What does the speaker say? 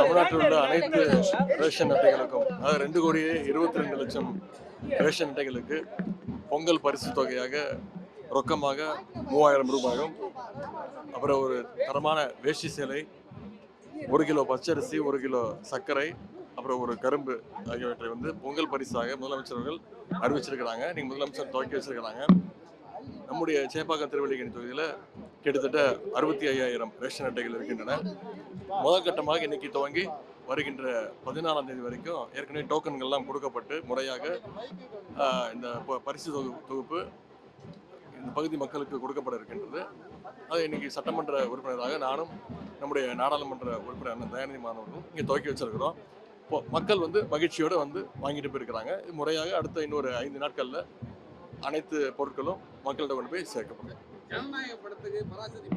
தமிழ்நாட்டில் உள்ள அனைத்து ரேஷன் அட்டைகளுக்கும், அதாவது 2,22,00,000 ரேஷன் அட்டைகளுக்கு பொங்கல் பரிசு தொகையாக ரொக்கமாக 3,000 ரூபாயும், அப்புறம் ஒரு தரமான வேஷ்டி சேலை, 1 கிலோ பச்சரிசி, 1 கிலோ சர்க்கரை, அப்புறம் ஒரு கரும்பு ஆகியவற்றை வந்து பொங்கல் பரிசாக முதலமைச்சர்கள் அறிவிச்சிருக்கிறாங்க. நீங்க முதலமைச்சர் துவக்கி வச்சிருக்கிறாங்க. நம்முடைய சேப்பாக்கம் திருவல்லிக்கேணி தொகுதியில் கிட்டத்தட்ட 65,000 ரேஷன் அட்டைகள் இருக்கின்றன. முதல் கட்டமாக இன்னைக்கு துவங்கி வருகின்ற 14ஆம் தேதி வரைக்கும் ஏற்கனவே டோக்கன்கள்லாம் கொடுக்கப்பட்டு முறையாக இந்த பரிசு தொகுப்பு இந்த பகுதி மக்களுக்கு கொடுக்கப்பட இருக்கின்றது. அது இன்னைக்கு சட்டமன்ற உறுப்பினராக நானும் நம்முடைய நாடாளுமன்ற உறுப்பினர் அண்ணன் தயாநிதி மாறனும் இங்கே துவக்கி வச்சிருக்கிறோம். இப்போ மக்கள் வந்து மகிழ்ச்சியோடு வந்து வாங்கிட்டு போயிருக்கிறாங்க. முறையாக அடுத்த இன்னொரு 5 நாட்களில் அனைத்து பொருட்களும் மக்கள்கிட்ட கொண்டு போய் சேர்க்கப்படும். ஜனநாயக படத்துக்கு பராசரி